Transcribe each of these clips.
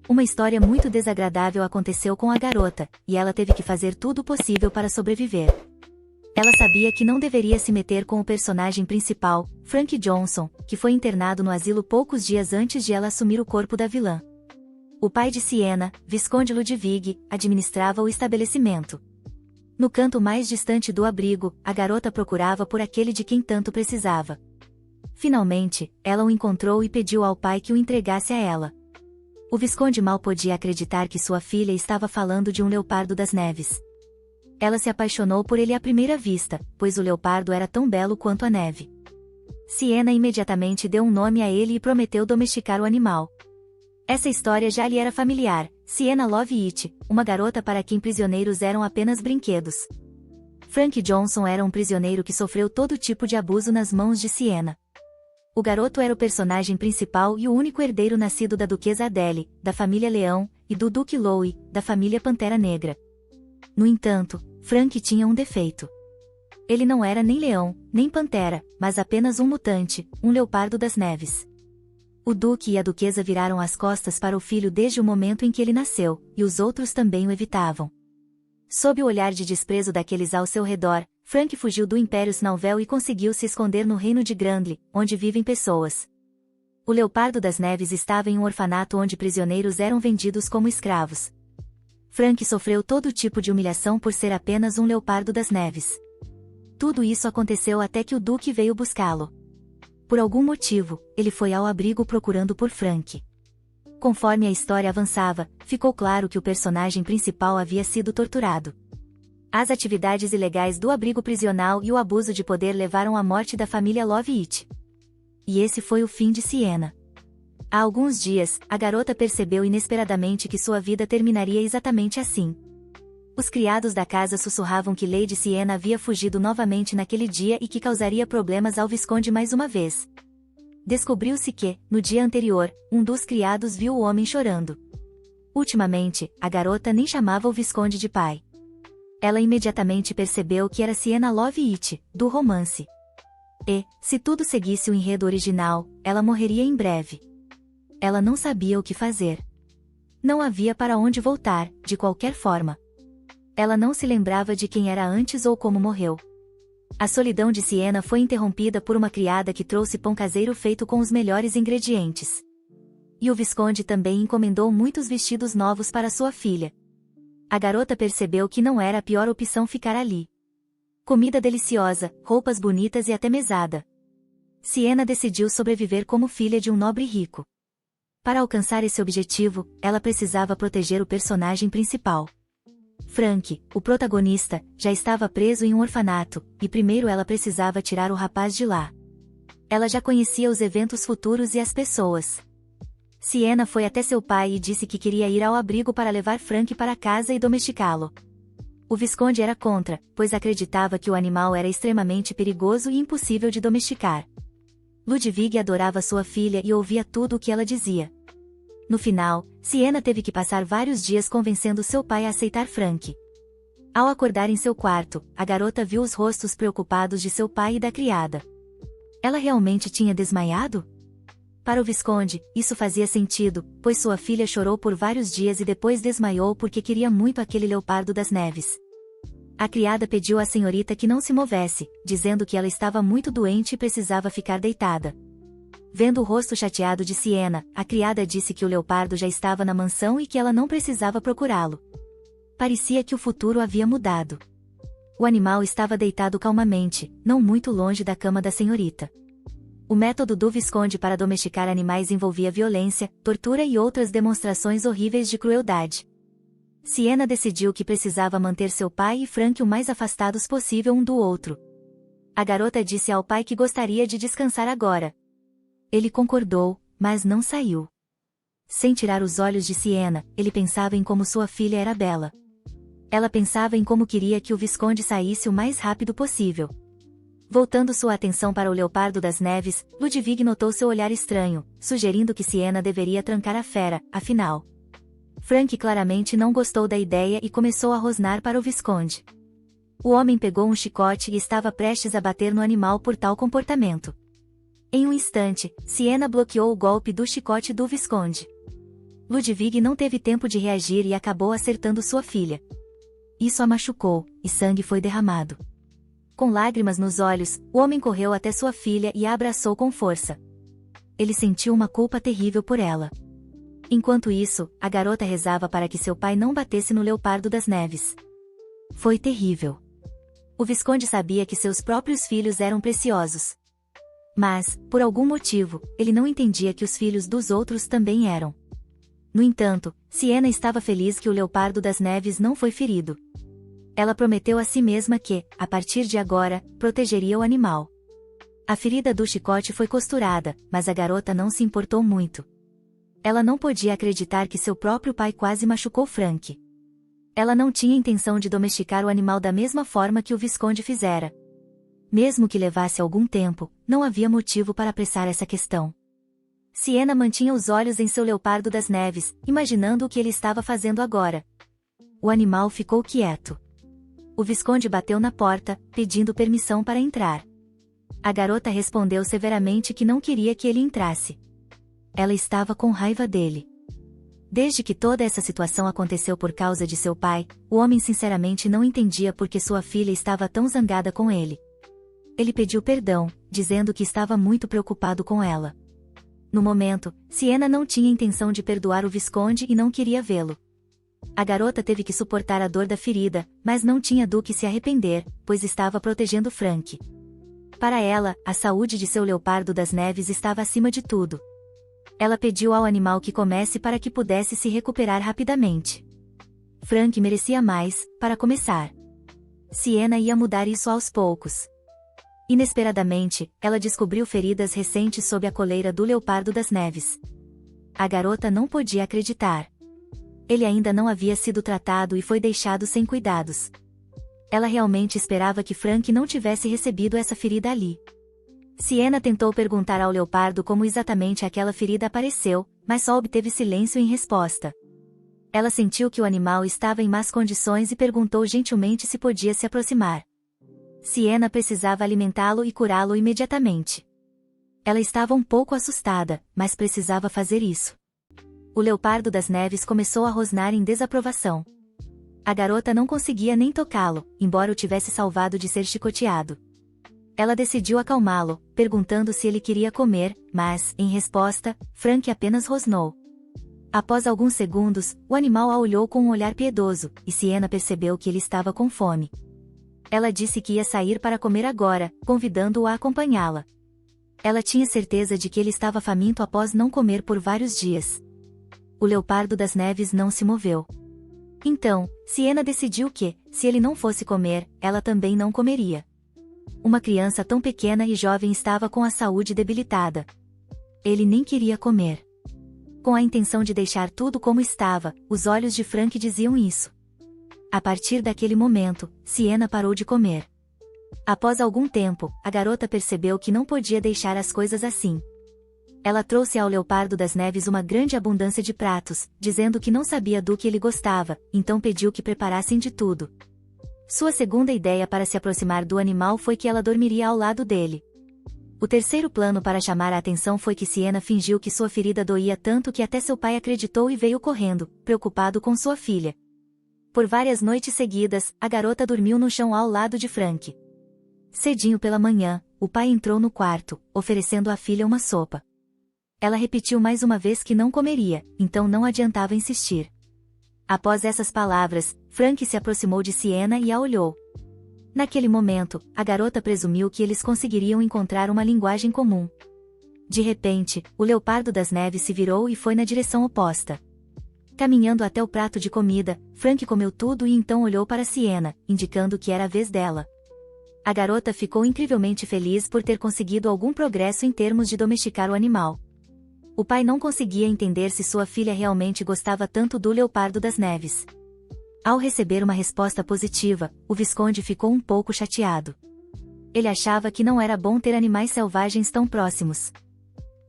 Uma história muito desagradável aconteceu com a garota, e ela teve que fazer tudo o possível para sobreviver. Ela sabia que não deveria se meter com o personagem principal, Frank Johnson, que foi internado no asilo poucos dias antes de ela assumir o corpo da vilã. O pai de Sienna, Visconde Ludwig, administrava o estabelecimento. No canto mais distante do abrigo, a garota procurava por aquele de quem tanto precisava. Finalmente, ela o encontrou e pediu ao pai que o entregasse a ela. O Visconde mal podia acreditar que sua filha estava falando de um leopardo das neves. Ela se apaixonou por ele à primeira vista, pois o leopardo era tão belo quanto a neve. Sienna imediatamente deu um nome a ele e prometeu domesticar o animal. Essa história já lhe era familiar. Sienna Love It, uma garota para quem prisioneiros eram apenas brinquedos. Frank Johnson era um prisioneiro que sofreu todo tipo de abuso nas mãos de Sienna. O garoto era o personagem principal e o único herdeiro nascido da Duquesa Adele, da família Leão, e do Duque Louis, da família Pantera Negra. No entanto, Frank tinha um defeito. Ele não era nem leão, nem pantera, mas apenas um mutante, um leopardo das neves. O Duque e a Duquesa viraram as costas para o filho desde o momento em que ele nasceu, e os outros também o evitavam. Sob o olhar de desprezo daqueles ao seu redor, Frank fugiu do Império Snowvel e conseguiu se esconder no reino de Grandly, onde vivem pessoas. O Leopardo das Neves estava em um orfanato onde prisioneiros eram vendidos como escravos. Frank sofreu todo tipo de humilhação por ser apenas um Leopardo das Neves. Tudo isso aconteceu até que o Duque veio buscá-lo. Por algum motivo, ele foi ao abrigo procurando por Frank. Conforme a história avançava, ficou claro que o personagem principal havia sido torturado. As atividades ilegais do abrigo prisional e o abuso de poder levaram à morte da família Love It. E esse foi o fim de Sienna. Há alguns dias, a garota percebeu inesperadamente que sua vida terminaria exatamente assim. Os criados da casa sussurravam que Lady Sienna havia fugido novamente naquele dia e que causaria problemas ao Visconde mais uma vez. Descobriu-se que, no dia anterior, um dos criados viu o homem chorando. Ultimamente, a garota nem chamava o Visconde de pai. Ela imediatamente percebeu que era Sienna Love It, do romance. E, se tudo seguisse o enredo original, ela morreria em breve. Ela não sabia o que fazer. Não havia para onde voltar, de qualquer forma. Ela não se lembrava de quem era antes ou como morreu. A solidão de Sienna foi interrompida por uma criada que trouxe pão caseiro feito com os melhores ingredientes. E o Visconde também encomendou muitos vestidos novos para sua filha. A garota percebeu que não era a pior opção ficar ali. Comida deliciosa, roupas bonitas e até mesada. Sienna decidiu sobreviver como filha de um nobre rico. Para alcançar esse objetivo, ela precisava proteger o personagem principal. Frank, o protagonista, já estava preso em um orfanato, e primeiro ela precisava tirar o rapaz de lá. Ela já conhecia os eventos futuros e as pessoas. Sienna foi até seu pai e disse que queria ir ao abrigo para levar Frank para casa e domesticá-lo. O Visconde era contra, pois acreditava que o animal era extremamente perigoso e impossível de domesticar. Ludwig adorava sua filha e ouvia tudo o que ela dizia. No final, Sienna teve que passar vários dias convencendo seu pai a aceitar Frank. Ao acordar em seu quarto, a garota viu os rostos preocupados de seu pai e da criada. Ela realmente tinha desmaiado? Para o Visconde, isso fazia sentido, pois sua filha chorou por vários dias e depois desmaiou porque queria muito aquele leopardo das neves. A criada pediu à senhorita que não se movesse, dizendo que ela estava muito doente e precisava ficar deitada. Vendo o rosto chateado de Sienna, a criada disse que o leopardo já estava na mansão e que ela não precisava procurá-lo. Parecia que o futuro havia mudado. O animal estava deitado calmamente, não muito longe da cama da senhorita. O método do Visconde para domesticar animais envolvia violência, tortura e outras demonstrações horríveis de crueldade. Sienna decidiu que precisava manter seu pai e Frank o mais afastados possível um do outro. A garota disse ao pai que gostaria de descansar agora. Ele concordou, mas não saiu. Sem tirar os olhos de Sienna, ele pensava em como sua filha era bela. Ela pensava em como queria que o Visconde saísse o mais rápido possível. Voltando sua atenção para o leopardo das neves, Ludwig notou seu olhar estranho, sugerindo que Sienna deveria trancar a fera, afinal. Frank claramente não gostou da ideia e começou a rosnar para o Visconde. O homem pegou um chicote e estava prestes a bater no animal por tal comportamento. Em um instante, Sienna bloqueou o golpe do chicote do Visconde. Ludwig não teve tempo de reagir e acabou acertando sua filha. Isso a machucou, e sangue foi derramado. Com lágrimas nos olhos, o homem correu até sua filha e a abraçou com força. Ele sentiu uma culpa terrível por ela. Enquanto isso, a garota rezava para que seu pai não batesse no Leopardo das Neves. Foi terrível. O Visconde sabia que seus próprios filhos eram preciosos. Mas, por algum motivo, ele não entendia que os filhos dos outros também eram. No entanto, Siena estava feliz que o Leopardo das Neves não foi ferido. Ela prometeu a si mesma que, a partir de agora, protegeria o animal. A ferida do chicote foi costurada, mas a garota não se importou muito. Ela não podia acreditar que seu próprio pai quase machucou Frank. Ela não tinha intenção de domesticar o animal da mesma forma que o Visconde fizera. Mesmo que levasse algum tempo, não havia motivo para apressar essa questão. Siena mantinha os olhos em seu Leopardo das Neves, imaginando o que ele estava fazendo agora. O animal ficou quieto. O Visconde bateu na porta, pedindo permissão para entrar. A garota respondeu severamente que não queria que ele entrasse. Ela estava com raiva dele. Desde que toda essa situação aconteceu por causa de seu pai, o homem sinceramente não entendia por que sua filha estava tão zangada com ele. Ele pediu perdão, dizendo que estava muito preocupado com ela. No momento, Siena não tinha intenção de perdoar o Visconde e não queria vê-lo. A garota teve que suportar a dor da ferida, mas não tinha do que se arrepender, pois estava protegendo Frank. Para ela, a saúde de seu Leopardo das Neves estava acima de tudo. Ela pediu ao animal que comesse para que pudesse se recuperar rapidamente. Frank merecia mais, para começar. Siena ia mudar isso aos poucos. Inesperadamente, ela descobriu feridas recentes sob a coleira do Leopardo das Neves. A garota não podia acreditar. Ele ainda não havia sido tratado e foi deixado sem cuidados. Ela realmente esperava que Frank não tivesse recebido essa ferida ali. Siena tentou perguntar ao leopardo como exatamente aquela ferida apareceu, mas só obteve silêncio em resposta. Ela sentiu que o animal estava em más condições e perguntou gentilmente se podia se aproximar. Siena precisava alimentá-lo e curá-lo imediatamente. Ela estava um pouco assustada, mas precisava fazer isso. O Leopardo das Neves começou a rosnar em desaprovação. A garota não conseguia nem tocá-lo, embora o tivesse salvado de ser chicoteado. Ela decidiu acalmá-lo, perguntando se ele queria comer, mas, em resposta, Frank apenas rosnou. Após alguns segundos, o animal a olhou com um olhar piedoso, e Siena percebeu que ele estava com fome. Ela disse que ia sair para comer agora, convidando-o a acompanhá-la. Ela tinha certeza de que ele estava faminto após não comer por vários dias. O Leopardo das Neves não se moveu. Então, Siena decidiu que, se ele não fosse comer, ela também não comeria. Uma criança tão pequena e jovem estava com a saúde debilitada. Ele nem queria comer. Com a intenção de deixar tudo como estava, os olhos de Frank diziam isso. A partir daquele momento, Siena parou de comer. Após algum tempo, a garota percebeu que não podia deixar as coisas assim. Ela trouxe ao Leopardo das Neves uma grande abundância de pratos, dizendo que não sabia do que ele gostava, então pediu que preparassem de tudo. Sua segunda ideia para se aproximar do animal foi que ela dormiria ao lado dele. O terceiro plano para chamar a atenção foi que Siena fingiu que sua ferida doía tanto que até seu pai acreditou e veio correndo, preocupado com sua filha. Por várias noites seguidas, a garota dormiu no chão ao lado de Frank. Cedinho pela manhã, o pai entrou no quarto, oferecendo à filha uma sopa. Ela repetiu mais uma vez que não comeria, então não adiantava insistir. Após essas palavras, Frank se aproximou de Siena e a olhou. Naquele momento, a garota presumiu que eles conseguiriam encontrar uma linguagem comum. De repente, o Leopardo das Neves se virou e foi na direção oposta. Caminhando até o prato de comida, Frank comeu tudo e então olhou para Siena, indicando que era a vez dela. A garota ficou incrivelmente feliz por ter conseguido algum progresso em termos de domesticar o animal. O pai não conseguia entender se sua filha realmente gostava tanto do Leopardo das Neves. Ao receber uma resposta positiva, o Visconde ficou um pouco chateado. Ele achava que não era bom ter animais selvagens tão próximos.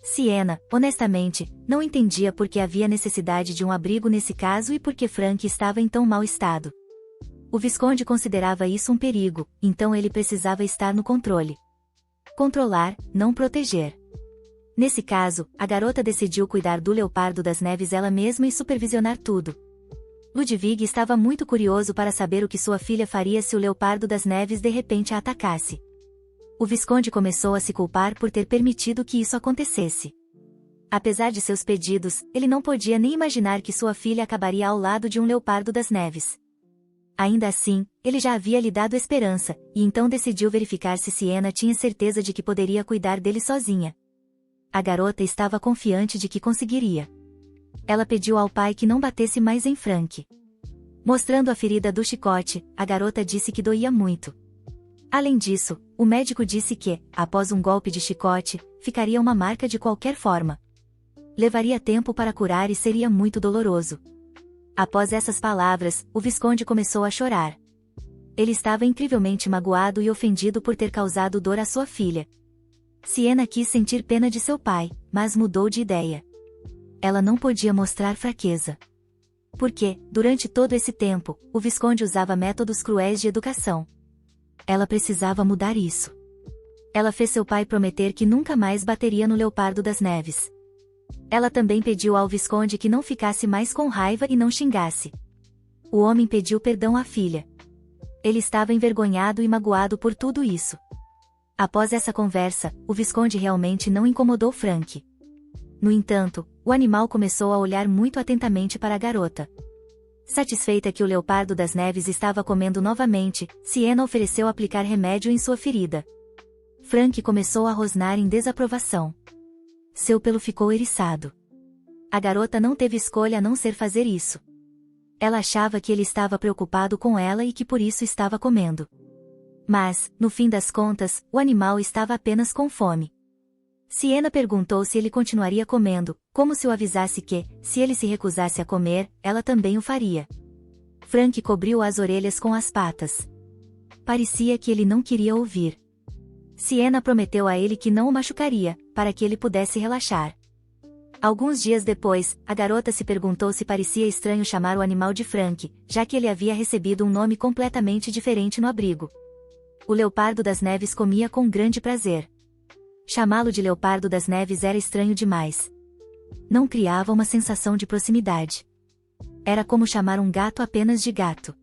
Siena, honestamente, não entendia por que havia necessidade de um abrigo nesse caso e por que Frank estava em tão mau estado. O Visconde considerava isso um perigo, então ele precisava estar no controle. Controlar, não proteger. Nesse caso, a garota decidiu cuidar do Leopardo das Neves ela mesma e supervisionar tudo. Ludwig estava muito curioso para saber o que sua filha faria se o Leopardo das Neves de repente a atacasse. O Visconde começou a se culpar por ter permitido que isso acontecesse. Apesar de seus pedidos, ele não podia nem imaginar que sua filha acabaria ao lado de um Leopardo das Neves. Ainda assim, ele já havia lhe dado esperança, e então decidiu verificar se Siena tinha certeza de que poderia cuidar dele sozinha. A garota estava confiante de que conseguiria. Ela pediu ao pai que não batesse mais em Frank. Mostrando a ferida do chicote, a garota disse que doía muito. Além disso, o médico disse que, após um golpe de chicote, ficaria uma marca de qualquer forma. Levaria tempo para curar e seria muito doloroso. Após essas palavras, o Visconde começou a chorar. Ele estava incrivelmente magoado e ofendido por ter causado dor à sua filha. Siena quis sentir pena de seu pai, mas mudou de ideia. Ela não podia mostrar fraqueza. Porque, durante todo esse tempo, o Visconde usava métodos cruéis de educação. Ela precisava mudar isso. Ela fez seu pai prometer que nunca mais bateria no Leopardo das Neves. Ela também pediu ao Visconde que não ficasse mais com raiva e não xingasse. O homem pediu perdão à filha. Ele estava envergonhado e magoado por tudo isso. Após essa conversa, o Visconde realmente não incomodou Frank. No entanto, o animal começou a olhar muito atentamente para a garota. Satisfeita que o Leopardo das Neves estava comendo novamente, Siena ofereceu aplicar remédio em sua ferida. Frank começou a rosnar em desaprovação. Seu pelo ficou eriçado. A garota não teve escolha a não ser fazer isso. Ela achava que ele estava preocupado com ela e que por isso estava comendo. Mas, no fim das contas, o animal estava apenas com fome. Siena perguntou se ele continuaria comendo, como se o avisasse que, se ele se recusasse a comer, ela também o faria. Frank cobriu as orelhas com as patas. Parecia que ele não queria ouvir. Siena prometeu a ele que não o machucaria, para que ele pudesse relaxar. Alguns dias depois, a garota se perguntou se parecia estranho chamar o animal de Frank, já que ele havia recebido um nome completamente diferente no abrigo. O Leopardo das Neves comia com grande prazer. Chamá-lo de Leopardo das Neves era estranho demais. Não criava uma sensação de proximidade. Era como chamar um gato apenas de gato.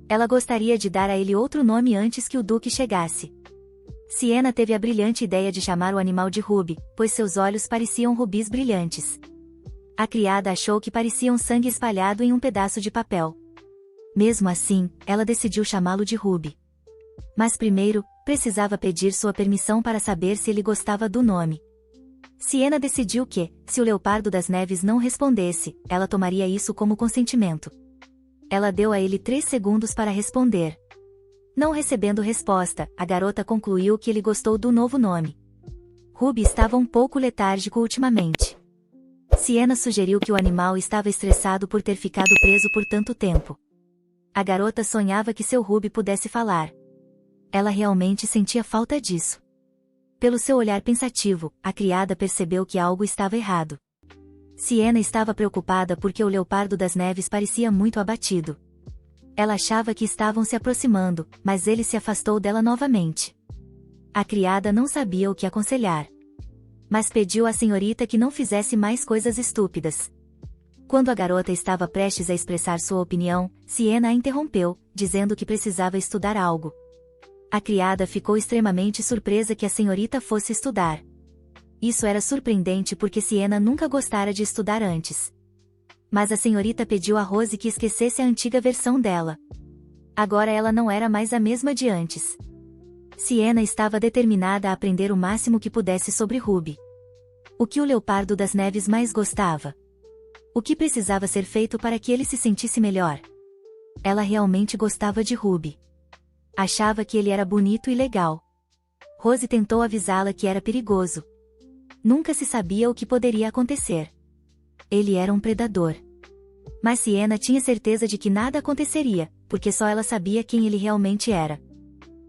Ela gostaria de dar a ele outro nome antes que o Duque chegasse. Siena teve a brilhante ideia de chamar o animal de Ruby, pois seus olhos pareciam rubis brilhantes. A criada achou que parecia um sangue espalhado em um pedaço de papel. Mesmo assim, ela decidiu chamá-lo de Ruby. Mas primeiro, precisava pedir sua permissão para saber se ele gostava do nome. Siena decidiu que, se o Leopardo das Neves não respondesse, ela tomaria isso como consentimento. Ela deu a ele 3 segundos para responder. Não recebendo resposta, a garota concluiu que ele gostou do novo nome. Ruby estava um pouco letárgico ultimamente. Siena sugeriu que o animal estava estressado por ter ficado preso por tanto tempo. A garota sonhava que seu Ruby pudesse falar. Ela realmente sentia falta disso. Pelo seu olhar pensativo, a criada percebeu que algo estava errado. Siena estava preocupada porque o Leopardo das Neves parecia muito abatido. Ela achava que estavam se aproximando, mas ele se afastou dela novamente. A criada não sabia o que aconselhar. Mas pediu à senhorita que não fizesse mais coisas estúpidas. Quando a garota estava prestes a expressar sua opinião, Siena a interrompeu, dizendo que precisava estudar algo. A criada ficou extremamente surpresa que a senhorita fosse estudar. Isso era surpreendente porque Siena nunca gostara de estudar antes. Mas a senhorita pediu a Rose que esquecesse a antiga versão dela. Agora ela não era mais a mesma de antes. Siena estava determinada a aprender o máximo que pudesse sobre Ruby. O que o Leopardo das Neves mais gostava? O que precisava ser feito para que ele se sentisse melhor? Ela realmente gostava de Ruby. Achava que ele era bonito e legal. Rose tentou avisá-la que era perigoso. Nunca se sabia o que poderia acontecer. Ele era um predador. Mas Siena tinha certeza de que nada aconteceria, porque só ela sabia quem ele realmente era.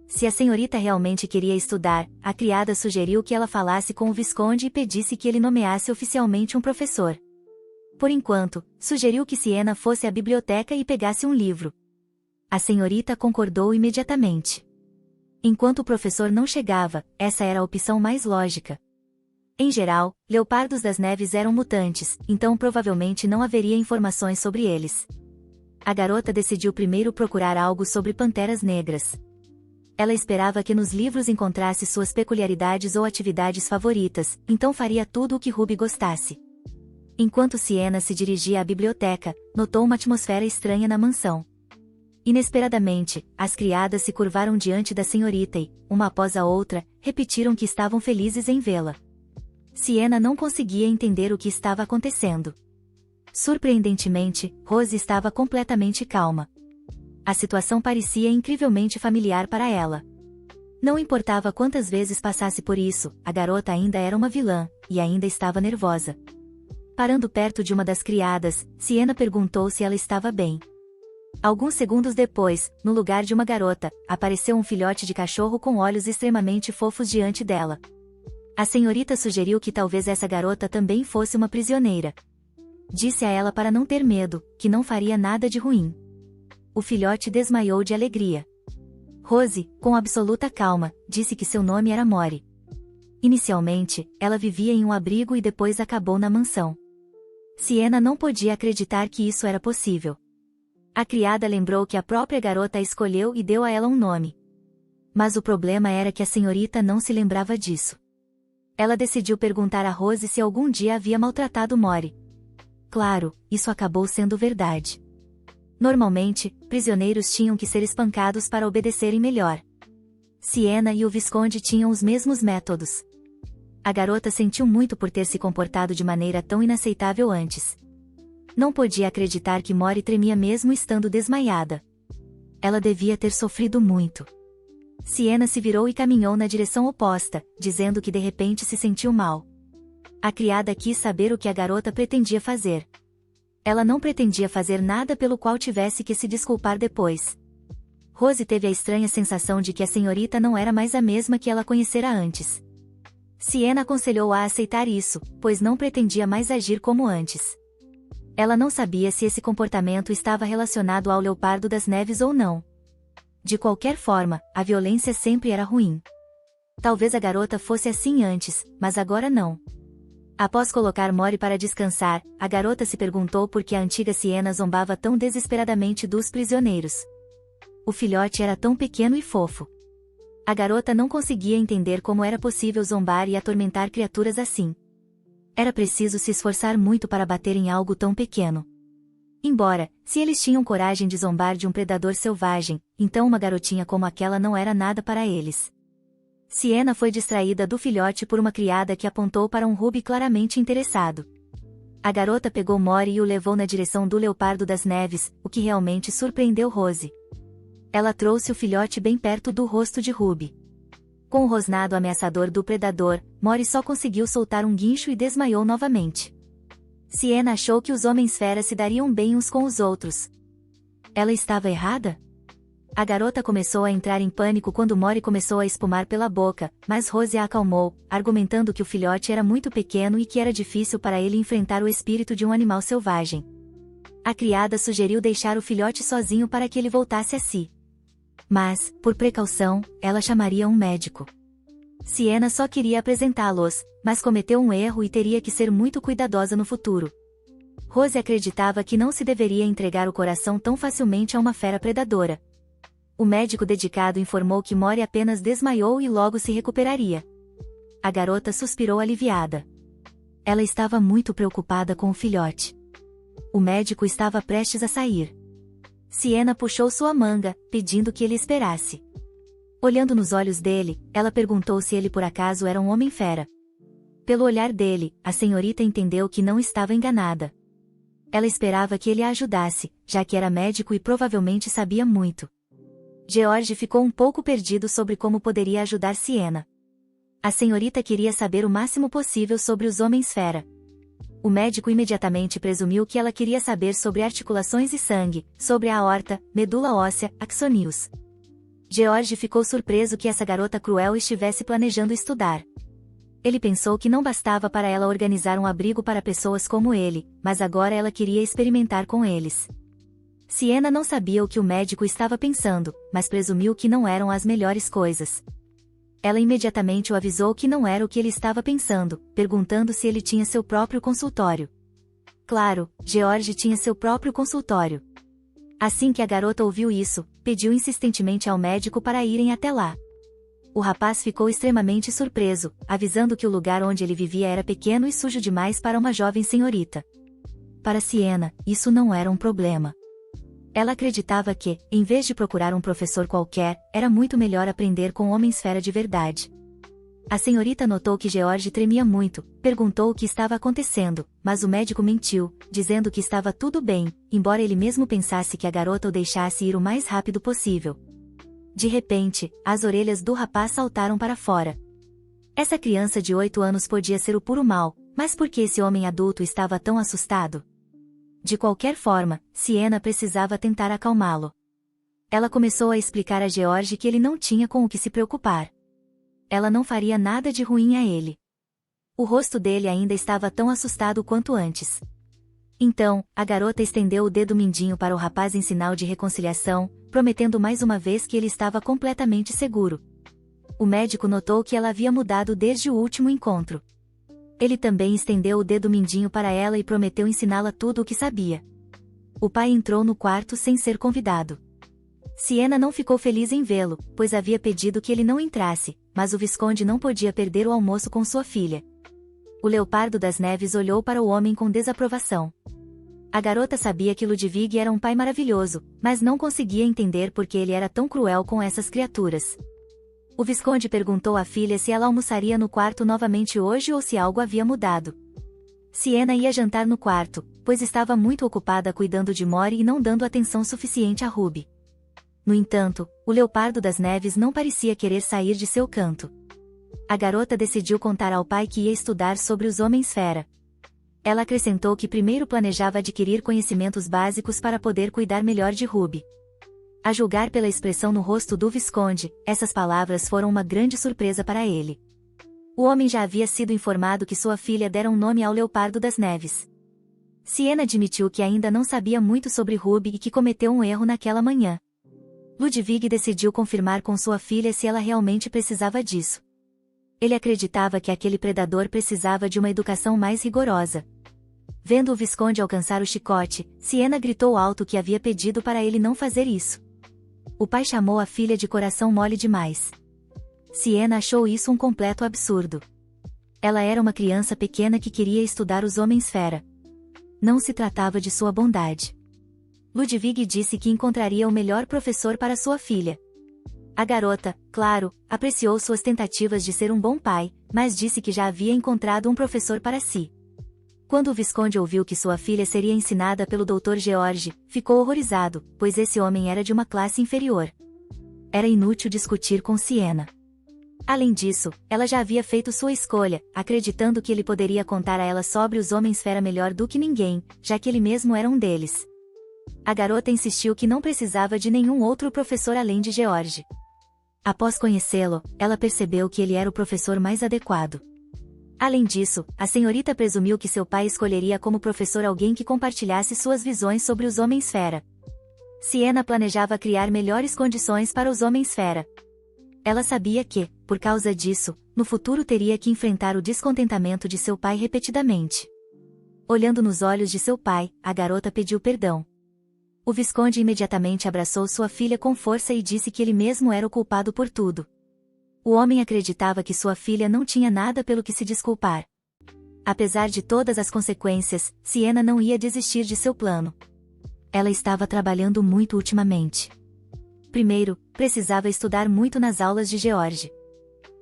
Se a senhorita realmente queria estudar, a criada sugeriu que ela falasse com o Visconde e pedisse que ele nomeasse oficialmente um professor. Por enquanto, sugeriu que Siena fosse à biblioteca e pegasse um livro. A senhorita concordou imediatamente. Enquanto o professor não chegava, essa era a opção mais lógica. Em geral, leopardos das neves eram mutantes, então provavelmente não haveria informações sobre eles. A garota decidiu primeiro procurar algo sobre panteras negras. Ela esperava que nos livros encontrasse suas peculiaridades ou atividades favoritas, então faria tudo o que Ruby gostasse. Enquanto Sienna se dirigia à biblioteca, notou uma atmosfera estranha na mansão. Inesperadamente, as criadas se curvaram diante da senhorita e, uma após a outra, repetiram que estavam felizes em vê-la. Sienna não conseguia entender o que estava acontecendo. Surpreendentemente, Rose estava completamente calma. A situação parecia incrivelmente familiar para ela. Não importava quantas vezes passasse por isso, a garota ainda era uma vilã, e ainda estava nervosa. Parando perto de uma das criadas, Sienna perguntou se ela estava bem. Alguns segundos depois, no lugar de uma garota, apareceu um filhote de cachorro com olhos extremamente fofos diante dela. A senhorita sugeriu que talvez essa garota também fosse uma prisioneira. Disse a ela para não ter medo, que não faria nada de ruim. O filhote desmaiou de alegria. Rose, com absoluta calma, disse que seu nome era Mori. Inicialmente, ela vivia em um abrigo e depois acabou na mansão. Sienna não podia acreditar que isso era possível. A criada lembrou que a própria garota a escolheu e deu a ela um nome. Mas o problema era que a senhorita não se lembrava disso. Ela decidiu perguntar a Rose se algum dia havia maltratado Mori. Claro, isso acabou sendo verdade. Normalmente, prisioneiros tinham que ser espancados para obedecerem melhor. Sienna e o Visconde tinham os mesmos métodos. A garota sentiu muito por ter se comportado de maneira tão inaceitável antes. Não podia acreditar que Mori tremia mesmo estando desmaiada. Ela devia ter sofrido muito. Sienna se virou e caminhou na direção oposta, dizendo que de repente se sentiu mal. A criada quis saber o que a garota pretendia fazer. Ela não pretendia fazer nada pelo qual tivesse que se desculpar depois. Rose teve a estranha sensação de que a senhorita não era mais a mesma que ela conhecera antes. Sienna aconselhou-a a aceitar isso, pois não pretendia mais agir como antes. Ela não sabia se esse comportamento estava relacionado ao leopardo das neves ou não. De qualquer forma, a violência sempre era ruim. Talvez a garota fosse assim antes, mas agora não. Após colocar Mori para descansar, a garota se perguntou por que a antiga Sienna zombava tão desesperadamente dos prisioneiros. O filhote era tão pequeno e fofo. A garota não conseguia entender como era possível zombar e atormentar criaturas assim. Era preciso se esforçar muito para bater em algo tão pequeno. Embora, se eles tinham coragem de zombar de um predador selvagem, então uma garotinha como aquela não era nada para eles. Sienna foi distraída do filhote por uma criada que apontou para um Ruby claramente interessado. A garota pegou Mori e o levou na direção do leopardo das neves, o que realmente surpreendeu Rose. Ela trouxe o filhote bem perto do rosto de Ruby. Com o rosnado ameaçador do predador, Mori só conseguiu soltar um guincho e desmaiou novamente. Sienna achou que os homens-fera se dariam bem uns com os outros. Ela estava errada? A garota começou a entrar em pânico quando Mori começou a espumar pela boca, mas Rose a acalmou, argumentando que o filhote era muito pequeno e que era difícil para ele enfrentar o espírito de um animal selvagem. A criada sugeriu deixar o filhote sozinho para que ele voltasse a si. Mas, por precaução, ela chamaria um médico. Sienna só queria apresentá-los, mas cometeu um erro e teria que ser muito cuidadosa no futuro. Rose acreditava que não se deveria entregar o coração tão facilmente a uma fera predadora. O médico dedicado informou que Mori apenas desmaiou e logo se recuperaria. A garota suspirou aliviada. Ela estava muito preocupada com o filhote. O médico estava prestes a sair. Sienna puxou sua manga, pedindo que ele esperasse. Olhando nos olhos dele, ela perguntou se ele por acaso era um homem-fera. Pelo olhar dele, a senhorita entendeu que não estava enganada. Ela esperava que ele a ajudasse, já que era médico e provavelmente sabia muito. George ficou um pouco perdido sobre como poderia ajudar Sienna. A senhorita queria saber o máximo possível sobre os homens-fera. O médico imediatamente presumiu que ela queria saber sobre articulações e sangue, sobre a aorta, medula óssea, axoneus. George ficou surpreso que essa garota cruel estivesse planejando estudar. Ele pensou que não bastava para ela organizar um abrigo para pessoas como ele, mas agora ela queria experimentar com eles. Sienna não sabia o que o médico estava pensando, mas presumiu que não eram as melhores coisas. Ela imediatamente o avisou que não era o que ele estava pensando, perguntando se ele tinha seu próprio consultório. Claro, George tinha seu próprio consultório. Assim que a garota ouviu isso, pediu insistentemente ao médico para irem até lá. O rapaz ficou extremamente surpreso, avisando que o lugar onde ele vivia era pequeno e sujo demais para uma jovem senhorita. Para Siena, isso não era um problema. Ela acreditava que, em vez de procurar um professor qualquer, era muito melhor aprender com homens-fera de verdade. A senhorita notou que George tremia muito, perguntou o que estava acontecendo, mas o médico mentiu, dizendo que estava tudo bem, embora ele mesmo pensasse que a garota o deixasse ir o mais rápido possível. De repente, as orelhas do rapaz saltaram para fora. Essa criança de 8 anos podia ser o puro mal, mas por que esse homem adulto estava tão assustado? De qualquer forma, Siena precisava tentar acalmá-lo. Ela começou a explicar a George que ele não tinha com o que se preocupar. Ela não faria nada de ruim a ele. O rosto dele ainda estava tão assustado quanto antes. Então, a garota estendeu o dedo mindinho para o rapaz em sinal de reconciliação, prometendo mais uma vez que ele estava completamente seguro. O médico notou que ela havia mudado desde o último encontro. Ele também estendeu o dedo mindinho para ela e prometeu ensiná-la tudo o que sabia. O pai entrou no quarto sem ser convidado. Siena não ficou feliz em vê-lo, pois havia pedido que ele não entrasse, mas o visconde não podia perder o almoço com sua filha. O Leopardo das Neves olhou para o homem com desaprovação. A garota sabia que Ludwig era um pai maravilhoso, mas não conseguia entender por que ele era tão cruel com essas criaturas. O visconde perguntou à filha se ela almoçaria no quarto novamente hoje ou se algo havia mudado. Siena ia jantar no quarto, pois estava muito ocupada cuidando de Mori e não dando atenção suficiente a Ruby. No entanto, o Leopardo das Neves não parecia querer sair de seu canto. A garota decidiu contar ao pai que ia estudar sobre os homens-fera. Ela acrescentou que primeiro planejava adquirir conhecimentos básicos para poder cuidar melhor de Ruby. A julgar pela expressão no rosto do visconde, essas palavras foram uma grande surpresa para ele. O homem já havia sido informado que sua filha dera um nome ao Leopardo das Neves. Siena admitiu que ainda não sabia muito sobre Ruby e que cometeu um erro naquela manhã. Ludwig decidiu confirmar com sua filha se ela realmente precisava disso. Ele acreditava que aquele predador precisava de uma educação mais rigorosa. Vendo o visconde alcançar o chicote, Siena gritou alto que havia pedido para ele não fazer isso. O pai chamou a filha de coração mole demais. Siena achou isso um completo absurdo. Ela era uma criança pequena que queria estudar os homens-fera. Não se tratava de sua bondade. Ludwig disse que encontraria o melhor professor para sua filha. A garota, claro, apreciou suas tentativas de ser um bom pai, mas disse que já havia encontrado um professor para si. Quando o visconde ouviu que sua filha seria ensinada pelo Dr. George, ficou horrorizado, pois esse homem era de uma classe inferior. Era inútil discutir com Siena. Além disso, ela já havia feito sua escolha, acreditando que ele poderia contar a ela sobre os homens-fera melhor do que ninguém, já que ele mesmo era um deles. A garota insistiu que não precisava de nenhum outro professor além de George. Após conhecê-lo, ela percebeu que ele era o professor mais adequado. Além disso, a senhorita presumiu que seu pai escolheria como professor alguém que compartilhasse suas visões sobre os homens-fera. Siena planejava criar melhores condições para os homens-fera. Ela sabia que, por causa disso, no futuro teria que enfrentar o descontentamento de seu pai repetidamente. Olhando nos olhos de seu pai, a garota pediu perdão. O visconde imediatamente abraçou sua filha com força e disse que ele mesmo era o culpado por tudo. O homem acreditava que sua filha não tinha nada pelo que se desculpar. Apesar de todas as consequências, Siena não ia desistir de seu plano. Ela estava trabalhando muito ultimamente. Primeiro, precisava estudar muito nas aulas de George.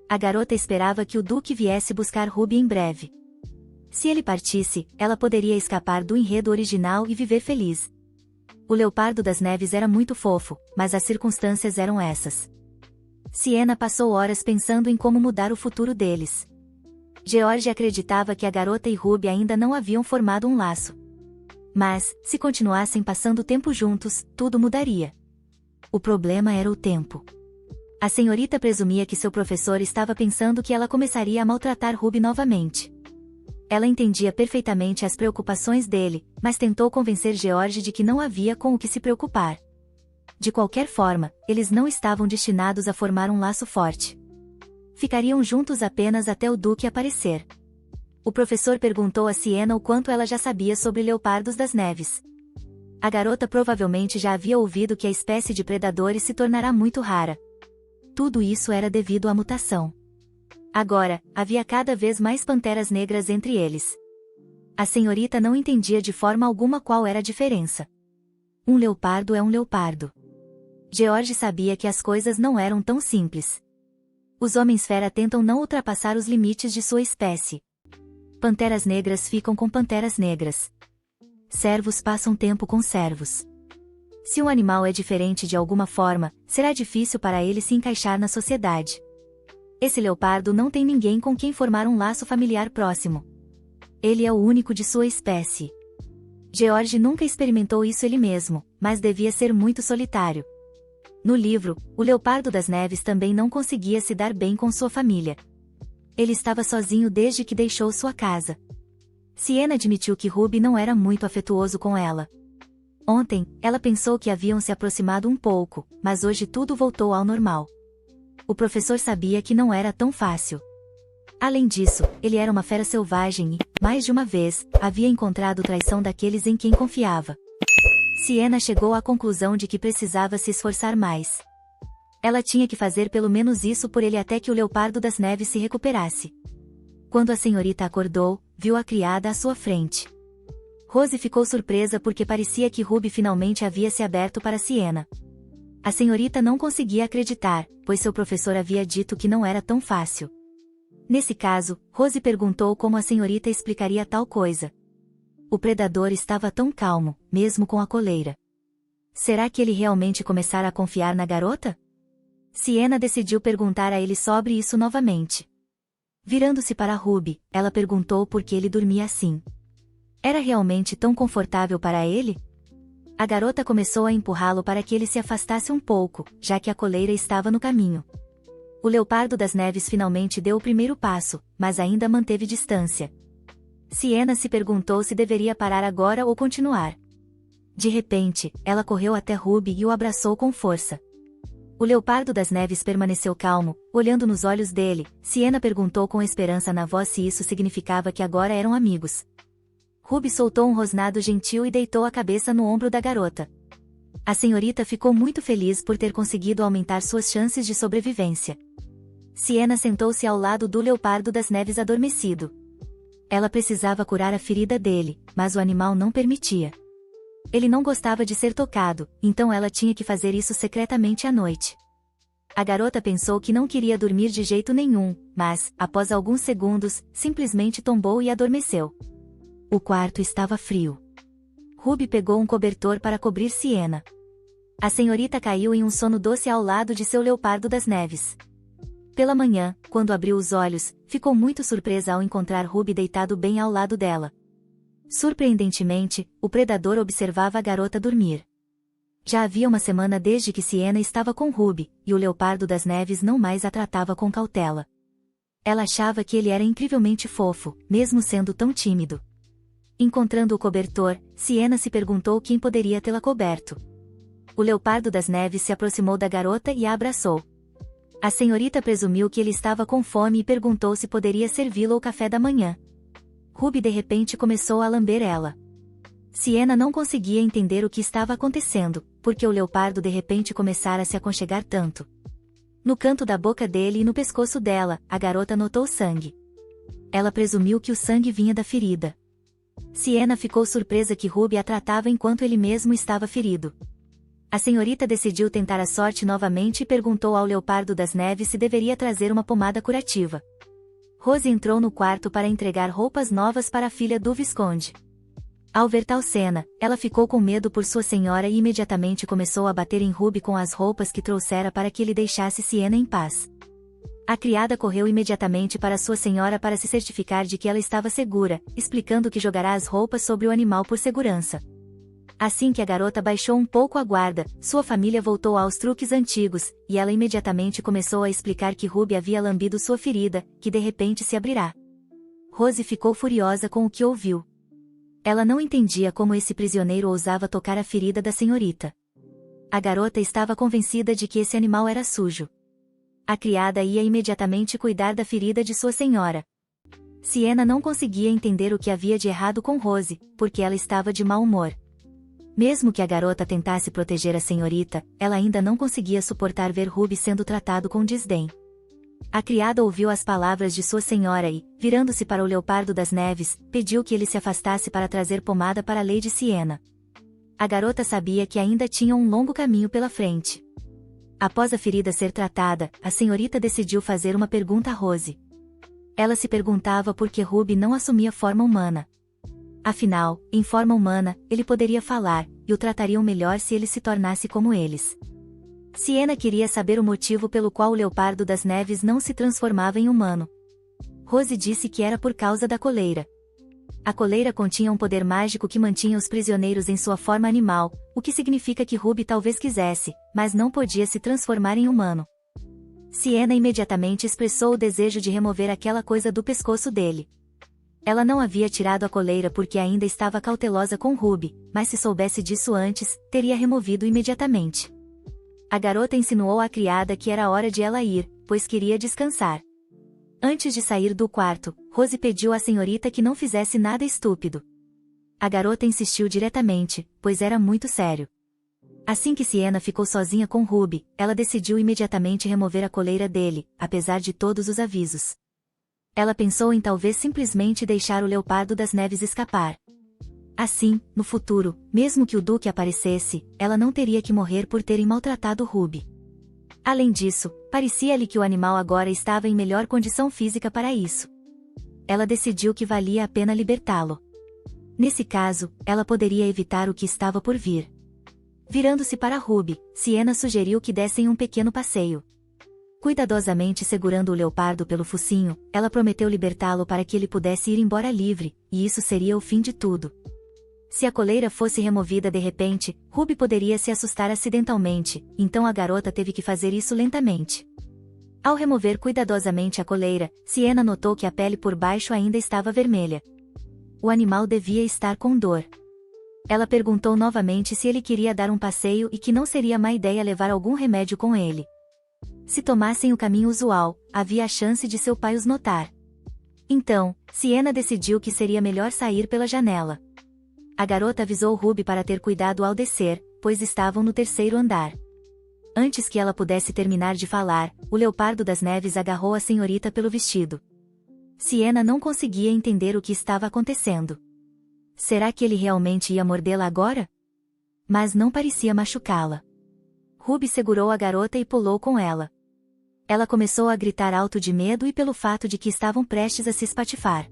A garota esperava que o Duque viesse buscar Ruby em breve. Se ele partisse, ela poderia escapar do enredo original e viver feliz. O Leopardo das Neves era muito fofo, mas as circunstâncias eram essas. Siena passou horas pensando em como mudar o futuro deles. George acreditava que a garota e Ruby ainda não haviam formado um laço. Mas, se continuassem passando tempo juntos, tudo mudaria. O problema era o tempo. A senhorita presumia que seu professor estava pensando que ela começaria a maltratar Ruby novamente. Ela entendia perfeitamente as preocupações dele, mas tentou convencer George de que não havia com o que se preocupar. De qualquer forma, eles não estavam destinados a formar um laço forte. Ficariam juntos apenas até o Duque aparecer. O professor perguntou a Siena o quanto ela já sabia sobre leopardos das neves. A garota provavelmente já havia ouvido que a espécie de predadores se tornará muito rara. Tudo isso era devido à mutação. Agora, havia cada vez mais panteras negras entre eles. A senhorita não entendia de forma alguma qual era a diferença. Um leopardo é um leopardo. George sabia que as coisas não eram tão simples. Os homens-fera tentam não ultrapassar os limites de sua espécie. Panteras negras ficam com panteras negras. Cervos passam tempo com cervos. Se um animal é diferente de alguma forma, será difícil para ele se encaixar na sociedade. Esse leopardo não tem ninguém com quem formar um laço familiar próximo. Ele é o único de sua espécie. George nunca experimentou isso ele mesmo, mas devia ser muito solitário. No livro, o leopardo das neves também não conseguia se dar bem com sua família. Ele estava sozinho desde que deixou sua casa. Siena admitiu que Ruby não era muito afetuoso com ela. Ontem, ela pensou que haviam se aproximado um pouco, mas hoje tudo voltou ao normal. O professor sabia que não era tão fácil. Além disso, ele era uma fera selvagem e, mais de uma vez, havia encontrado traição daqueles em quem confiava. Siena chegou à conclusão de que precisava se esforçar mais. Ela tinha que fazer pelo menos isso por ele até que o leopardo das neves se recuperasse. Quando a senhorita acordou, viu a criada à sua frente. Rose ficou surpresa porque parecia que Ruby finalmente havia se aberto para Siena. A senhorita não conseguia acreditar, pois seu professor havia dito que não era tão fácil. Nesse caso, Rose perguntou como a senhorita explicaria tal coisa. O predador estava tão calmo, mesmo com a coleira. Será que ele realmente começara a confiar na garota? Siena decidiu perguntar a ele sobre isso novamente. Virando-se para Ruby, ela perguntou por que ele dormia assim. Era realmente tão confortável para ele? A garota começou a empurrá-lo para que ele se afastasse um pouco, já que a coleira estava no caminho. O leopardo das neves finalmente deu o primeiro passo, mas ainda manteve distância. Siena se perguntou se deveria parar agora ou continuar. De repente, ela correu até Ruby e o abraçou com força. O leopardo das neves permaneceu calmo, olhando nos olhos dele. Siena perguntou com esperança na voz se isso significava que agora eram amigos. Ruby soltou um rosnado gentil e deitou a cabeça no ombro da garota. A senhorita ficou muito feliz por ter conseguido aumentar suas chances de sobrevivência. Siena sentou-se ao lado do leopardo das neves adormecido. Ela precisava curar a ferida dele, mas o animal não permitia. Ele não gostava de ser tocado, então ela tinha que fazer isso secretamente à noite. A garota pensou que não queria dormir de jeito nenhum, mas, após alguns segundos, simplesmente tombou e adormeceu. O quarto estava frio. Ruby pegou um cobertor para cobrir Siena. A senhorita caiu em um sono doce ao lado de seu leopardo das neves. Pela manhã, quando abriu os olhos, ficou muito surpresa ao encontrar Ruby deitado bem ao lado dela. Surpreendentemente, o predador observava a garota dormir. Já havia uma semana desde que Siena estava com Ruby, e o leopardo das neves não mais a tratava com cautela. Ela achava que ele era incrivelmente fofo, mesmo sendo tão tímido. Encontrando o cobertor, Siena se perguntou quem poderia tê-la coberto. O leopardo das neves se aproximou da garota e a abraçou. A senhorita presumiu que ele estava com fome e perguntou se poderia servi-lo o café da manhã. Ruby de repente começou a lamber ela. Siena não conseguia entender o que estava acontecendo, porque o leopardo de repente começara a se aconchegar tanto. No canto da boca dele e no pescoço dela, a garota notou sangue. Ela presumiu que o sangue vinha da ferida. Siena ficou surpresa que Ruby a tratava enquanto ele mesmo estava ferido. A senhorita decidiu tentar a sorte novamente e perguntou ao leopardo das neves se deveria trazer uma pomada curativa. Rose entrou no quarto para entregar roupas novas para a filha do Visconde. Ao ver tal cena, ela ficou com medo por sua senhora e imediatamente começou a bater em Ruby com as roupas que trouxera para que ele deixasse Siena em paz. A criada correu imediatamente para sua senhora para se certificar de que ela estava segura, explicando que jogará as roupas sobre o animal por segurança. Assim que a garota baixou um pouco a guarda, sua família voltou aos truques antigos, e ela imediatamente começou a explicar que Ruby havia lambido sua ferida, que de repente se abrirá. Rose ficou furiosa com o que ouviu. Ela não entendia como esse prisioneiro ousava tocar a ferida da senhorita. A garota estava convencida de que esse animal era sujo. A criada ia imediatamente cuidar da ferida de sua senhora. Siena não conseguia entender o que havia de errado com Rose, porque ela estava de mau humor. Mesmo que a garota tentasse proteger a senhorita, ela ainda não conseguia suportar ver Ruby sendo tratado com desdém. A criada ouviu as palavras de sua senhora e, virando-se para o Leopardo das Neves, pediu que ele se afastasse para trazer pomada para Lady Siena. A garota sabia que ainda tinha um longo caminho pela frente. Após a ferida ser tratada, a senhorita decidiu fazer uma pergunta a Rose. Ela se perguntava por que Ruby não assumia forma humana. Afinal, em forma humana, ele poderia falar, e o tratariam melhor se ele se tornasse como eles. Siena queria saber o motivo pelo qual o Leopardo das Neves não se transformava em humano. Rose disse que era por causa da coleira. A coleira continha um poder mágico que mantinha os prisioneiros em sua forma animal, o que significa que Ruby talvez quisesse, mas não podia se transformar em humano. Siena imediatamente expressou o desejo de remover aquela coisa do pescoço dele. Ela não havia tirado a coleira porque ainda estava cautelosa com Ruby, mas se soubesse disso antes, teria removido imediatamente. A garota insinuou à criada que era hora de ela ir, pois queria descansar. Antes de sair do quarto, Rose pediu à senhorita que não fizesse nada estúpido. A garota insistiu diretamente, pois era muito sério. Assim que Siena ficou sozinha com Ruby, ela decidiu imediatamente remover a coleira dele, apesar de todos os avisos. Ela pensou em talvez simplesmente deixar o Leopardo das Neves escapar. Assim, no futuro, mesmo que o Duque aparecesse, ela não teria que morrer por terem maltratado Ruby. Além disso, parecia-lhe que o animal agora estava em melhor condição física para isso. Ela decidiu que valia a pena libertá-lo. Nesse caso, ela poderia evitar o que estava por vir. Virando-se para Ruby, Siena sugeriu que dessem um pequeno passeio. Cuidadosamente segurando o leopardo pelo focinho, ela prometeu libertá-lo para que ele pudesse ir embora livre, e isso seria o fim de tudo. Se a coleira fosse removida de repente, Ruby poderia se assustar acidentalmente, então a garota teve que fazer isso lentamente. Ao remover cuidadosamente a coleira, Siena notou que a pele por baixo ainda estava vermelha. O animal devia estar com dor. Ela perguntou novamente se ele queria dar um passeio e que não seria má ideia levar algum remédio com ele. Se tomassem o caminho usual, havia a chance de seu pai os notar. Então, Siena decidiu que seria melhor sair pela janela. A garota avisou Ruby para ter cuidado ao descer, pois estavam no terceiro andar. Antes que ela pudesse terminar de falar, o Leopardo das Neves agarrou a senhorita pelo vestido. Siena não conseguia entender o que estava acontecendo. Será que ele realmente ia mordê-la agora? Mas não parecia machucá-la. Ruby segurou a garota e pulou com ela. Ela começou a gritar alto de medo e pelo fato de que estavam prestes a se espatifar.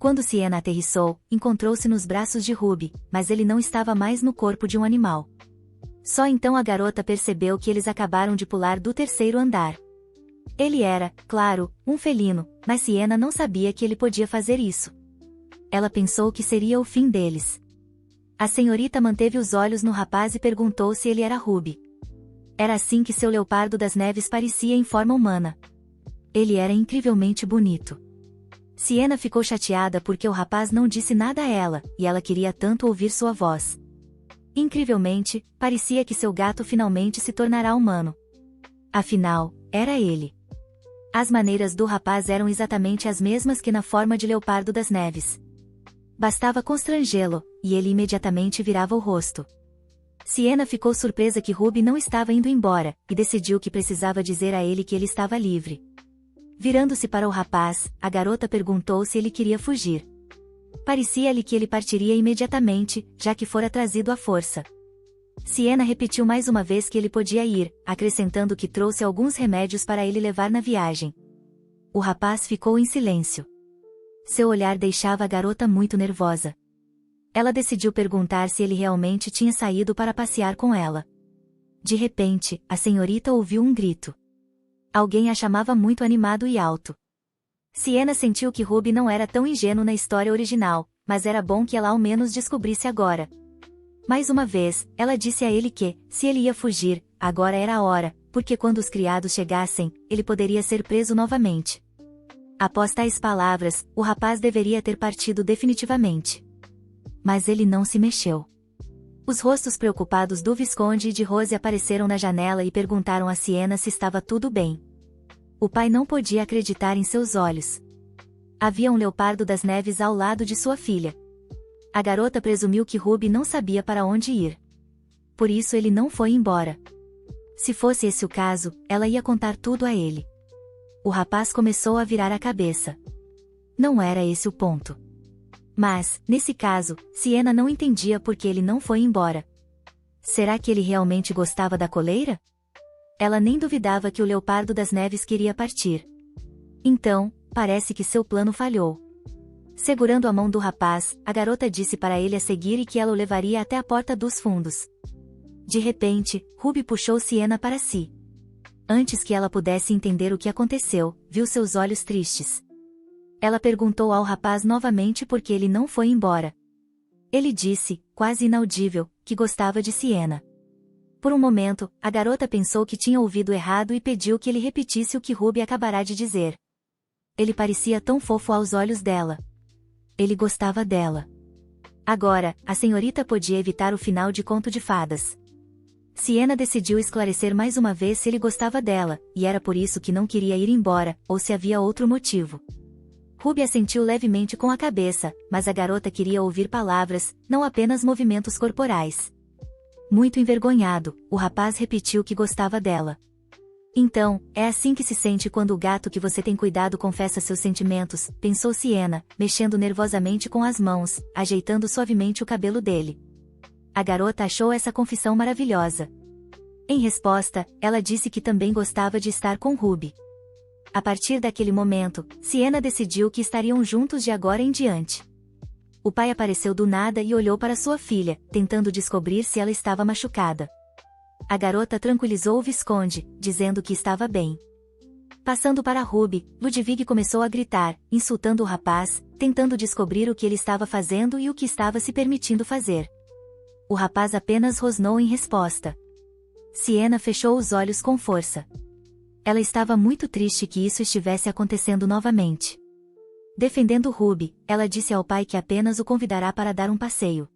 Quando Siena aterrissou, encontrou-se nos braços de Ruby, mas ele não estava mais no corpo de um animal. Só então a garota percebeu que eles acabaram de pular do terceiro andar. Ele era, claro, um felino, mas Siena não sabia que ele podia fazer isso. Ela pensou que seria o fim deles. A senhorita manteve os olhos no rapaz e perguntou se ele era Ruby. Era assim que seu Leopardo das Neves parecia em forma humana. Ele era incrivelmente bonito. Siena ficou chateada porque o rapaz não disse nada a ela, e ela queria tanto ouvir sua voz. Incrivelmente, parecia que seu gato finalmente se tornará humano. Afinal, era ele. As maneiras do rapaz eram exatamente as mesmas que na forma de Leopardo das Neves. Bastava constrangê-lo, e ele imediatamente virava o rosto. Siena ficou surpresa que Ruby não estava indo embora, e decidiu que precisava dizer a ele que ele estava livre. Virando-se para o rapaz, a garota perguntou se ele queria fugir. Parecia-lhe que ele partiria imediatamente, já que fora trazido à força. Siena repetiu mais uma vez que ele podia ir, acrescentando que trouxe alguns remédios para ele levar na viagem. O rapaz ficou em silêncio. Seu olhar deixava a garota muito nervosa. Ela decidiu perguntar se ele realmente tinha saído para passear com ela. De repente, a senhorita ouviu um grito. Alguém a chamava muito animado e alto. Siena sentiu que Ruby não era tão ingênuo na história original, mas era bom que ela ao menos descobrisse agora. Mais uma vez, ela disse a ele que, se ele ia fugir, agora era a hora, porque quando os criados chegassem, ele poderia ser preso novamente. Após tais palavras, o rapaz deveria ter partido definitivamente. Mas ele não se mexeu. Os rostos preocupados do Visconde e de Rose apareceram na janela e perguntaram a Siena se estava tudo bem. O pai não podia acreditar em seus olhos. Havia um leopardo das neves ao lado de sua filha. A garota presumiu que Ruby não sabia para onde ir. Por isso ele não foi embora. Se fosse esse o caso, ela ia contar tudo a ele. O rapaz começou a virar a cabeça. Não era esse o ponto. Mas, nesse caso, Siena não entendia por que ele não foi embora. Será que ele realmente gostava da coleira? Ela nem duvidava que o leopardo das neves queria partir. Então, parece que seu plano falhou. Segurando a mão do rapaz, a garota disse para ele a seguir e que ela o levaria até a porta dos fundos. De repente, Ruby puxou Siena para si. Antes que ela pudesse entender o que aconteceu, viu seus olhos tristes. Ela perguntou ao rapaz novamente por que ele não foi embora. Ele disse, quase inaudível, que gostava de Siena. Por um momento, a garota pensou que tinha ouvido errado e pediu que ele repetisse o que Ruby acabará de dizer. Ele parecia tão fofo aos olhos dela. Ele gostava dela. Agora, a senhorita podia evitar o final de Conto de Fadas. Siena decidiu esclarecer mais uma vez se ele gostava dela, e era por isso que não queria ir embora, ou se havia outro motivo. Ruby assentiu levemente com a cabeça, mas a garota queria ouvir palavras, não apenas movimentos corporais. Muito envergonhado, o rapaz repetiu que gostava dela. Então, é assim que se sente quando o gato que você tem cuidado confessa seus sentimentos, pensou Siena, mexendo nervosamente com as mãos, ajeitando suavemente o cabelo dele. A garota achou essa confissão maravilhosa. Em resposta, ela disse que também gostava de estar com Ruby. A partir daquele momento, Siena decidiu que estariam juntos de agora em diante. O pai apareceu do nada e olhou para sua filha, tentando descobrir se ela estava machucada. A garota tranquilizou o Visconde, dizendo que estava bem. Passando para Ruby, Ludwig começou a gritar, insultando o rapaz, tentando descobrir o que ele estava fazendo e o que estava se permitindo fazer. O rapaz apenas rosnou em resposta. Siena fechou os olhos com força. Ela estava muito triste que isso estivesse acontecendo novamente. Defendendo Ruby, ela disse ao pai que apenas o convidará para dar um passeio.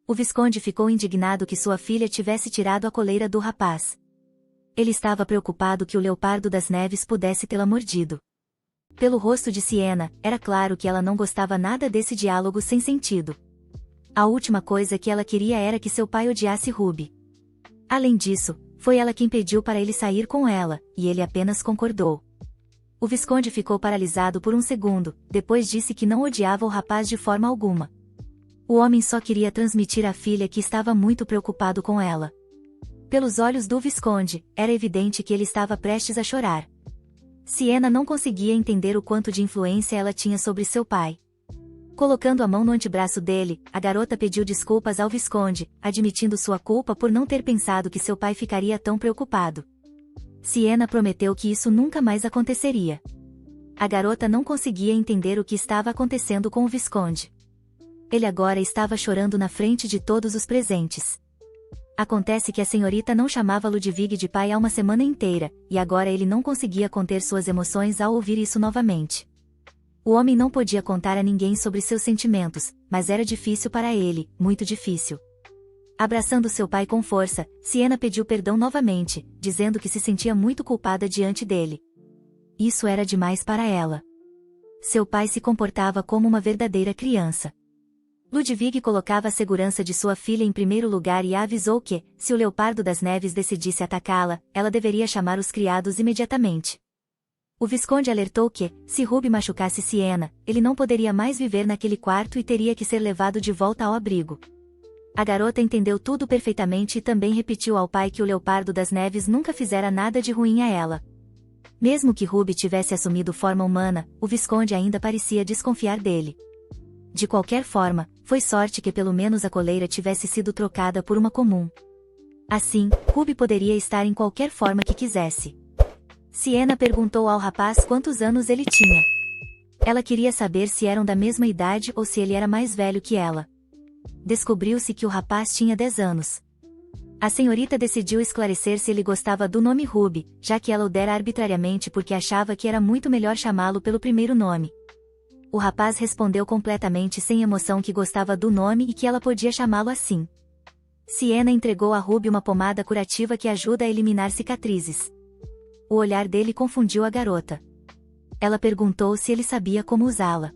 O Visconde ficou indignado que sua filha tivesse tirado a coleira do rapaz. Ele estava preocupado que o leopardo das neves pudesse tê-la mordido. Pelo rosto de Siena, era claro que ela não gostava nada desse diálogo sem sentido. A última coisa que ela queria era que seu pai odiasse Ruby. Além disso, foi ela quem pediu para ele sair com ela, e ele apenas concordou. O Visconde ficou paralisado por um segundo, depois disse que não odiava o rapaz de forma alguma. O homem só queria transmitir à filha que estava muito preocupado com ela. Pelos olhos do Visconde, era evidente que ele estava prestes a chorar. Siena não conseguia entender o quanto de influência ela tinha sobre seu pai. Colocando a mão no antebraço dele, a garota pediu desculpas ao Visconde, admitindo sua culpa por não ter pensado que seu pai ficaria tão preocupado. Siena prometeu que isso nunca mais aconteceria. A garota não conseguia entender o que estava acontecendo com o Visconde. Ele agora estava chorando na frente de todos os presentes. Acontece que a senhorita não chamava Ludwig de pai há uma semana inteira, e agora ele não conseguia conter suas emoções ao ouvir isso novamente. O homem não podia contar a ninguém sobre seus sentimentos, mas era difícil para ele, muito difícil. Abraçando seu pai com força, Siena pediu perdão novamente, dizendo que se sentia muito culpada diante dele. Isso era demais para ela. Seu pai se comportava como uma verdadeira criança. Ludwig colocava a segurança de sua filha em primeiro lugar e a avisou que, se o leopardo das neves decidisse atacá-la, ela deveria chamar os criados imediatamente. O Visconde alertou que, se Ruby machucasse Siena, ele não poderia mais viver naquele quarto e teria que ser levado de volta ao abrigo. A garota entendeu tudo perfeitamente e também repetiu ao pai que o leopardo das neves nunca fizera nada de ruim a ela. Mesmo que Ruby tivesse assumido forma humana, o Visconde ainda parecia desconfiar dele. De qualquer forma, foi sorte que pelo menos a coleira tivesse sido trocada por uma comum. Assim, Ruby poderia estar em qualquer forma que quisesse. Siena perguntou ao rapaz quantos anos ele tinha. Ela queria saber se eram da mesma idade ou se ele era mais velho que ela. Descobriu-se que o rapaz tinha 10 anos. A senhorita decidiu esclarecer se ele gostava do nome Ruby, já que ela o dera arbitrariamente porque achava que era muito melhor chamá-lo pelo primeiro nome. O rapaz respondeu completamente sem emoção que gostava do nome e que ela podia chamá-lo assim. Siena entregou a Ruby uma pomada curativa que ajuda a eliminar cicatrizes. o olhar dele confundiu a garota. Ela perguntou se ele sabia como usá-la.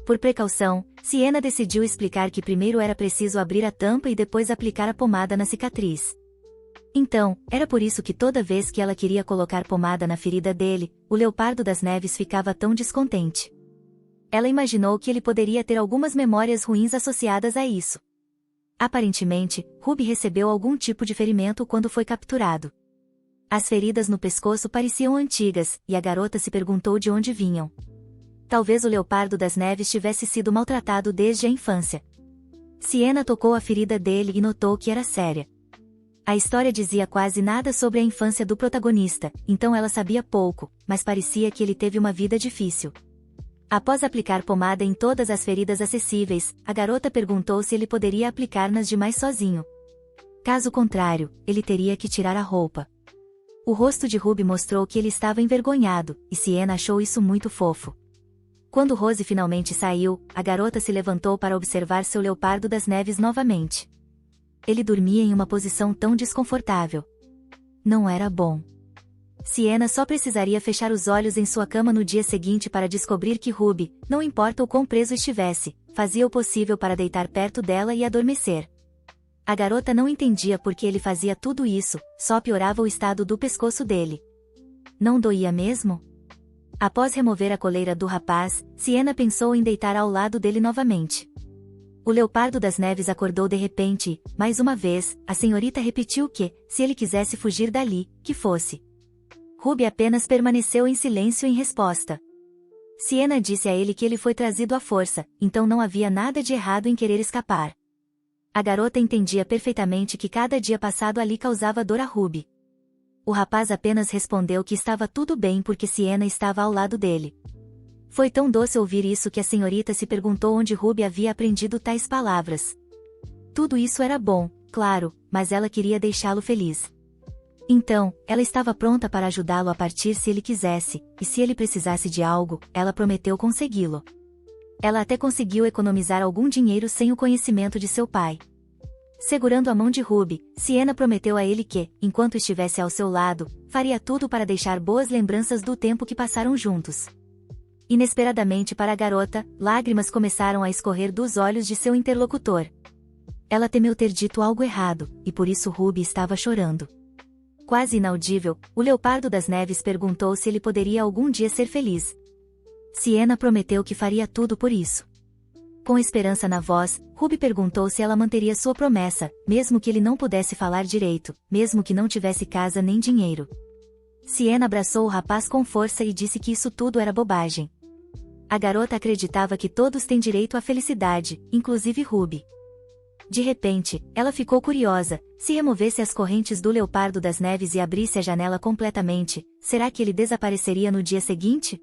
Por precaução, Siena decidiu explicar que primeiro era preciso abrir a tampa e depois aplicar a pomada na cicatriz. Então, era por isso que toda vez que ela queria colocar pomada na ferida dele, o Leopardo das Neves ficava tão descontente. Ela imaginou que ele poderia ter algumas memórias ruins associadas a isso. Aparentemente, Ruby recebeu algum tipo de ferimento quando foi capturado. As feridas no pescoço pareciam antigas, e a garota se perguntou de onde vinham. Talvez o Leopardo das Neves tivesse sido maltratado desde a infância. Siena tocou a ferida dele e notou que era séria. A história dizia quase nada sobre a infância do protagonista, então ela sabia pouco, mas parecia que ele teve uma vida difícil. Após aplicar pomada em todas as feridas acessíveis, a garota perguntou se ele poderia aplicar nas demais sozinho. Caso contrário, ele teria que tirar a roupa. O rosto de Ruby mostrou que ele estava envergonhado, e Siena achou isso muito fofo. Quando Rose finalmente saiu, a garota se levantou para observar seu Leopardo das Neves novamente. Ele dormia em uma posição tão desconfortável. Não era bom. Siena só precisaria fechar os olhos em sua cama no dia seguinte para descobrir que Ruby, não importa o quão preso estivesse, fazia o possível para deitar perto dela e adormecer. A garota não entendia por que ele fazia tudo isso, só piorava o estado do pescoço dele. Não doía mesmo? Após remover a coleira do rapaz, Siena pensou em deitar ao lado dele novamente. O Leopardo das Neves acordou de repente e, mais uma vez, a senhorita repetiu que, se ele quisesse fugir dali, que fosse. Ruby apenas permaneceu em silêncio em resposta. Siena disse a ele que ele foi trazido à força, então não havia nada de errado em querer escapar. A garota entendia perfeitamente que cada dia passado ali causava dor a Ruby. O rapaz apenas respondeu que estava tudo bem porque Siena estava ao lado dele. Foi tão doce ouvir isso que a senhorita se perguntou onde Ruby havia aprendido tais palavras. Tudo isso era bom, claro, mas ela queria deixá-lo feliz. Então, ela estava pronta para ajudá-lo a partir se ele quisesse, e se ele precisasse de algo, ela prometeu consegui-lo. Ela até conseguiu economizar algum dinheiro sem o conhecimento de seu pai. Segurando a mão de Ruby, Siena prometeu a ele que, enquanto estivesse ao seu lado, faria tudo para deixar boas lembranças do tempo que passaram juntos. Inesperadamente para a garota, lágrimas começaram a escorrer dos olhos de seu interlocutor. Ela temeu ter dito algo errado, e por isso Ruby estava chorando. Quase inaudível, o Leopardo das Neves perguntou se ele poderia algum dia ser feliz. Siena prometeu que faria tudo por isso. Com esperança na voz, Ruby perguntou se ela manteria sua promessa, mesmo que ele não pudesse falar direito, mesmo que não tivesse casa nem dinheiro. Siena abraçou o rapaz com força e disse que isso tudo era bobagem. A garota acreditava que todos têm direito à felicidade, inclusive Ruby. De repente, ela ficou curiosa, se removesse as correntes do Leopardo das Neves e abrisse a janela completamente, será que ele desapareceria no dia seguinte?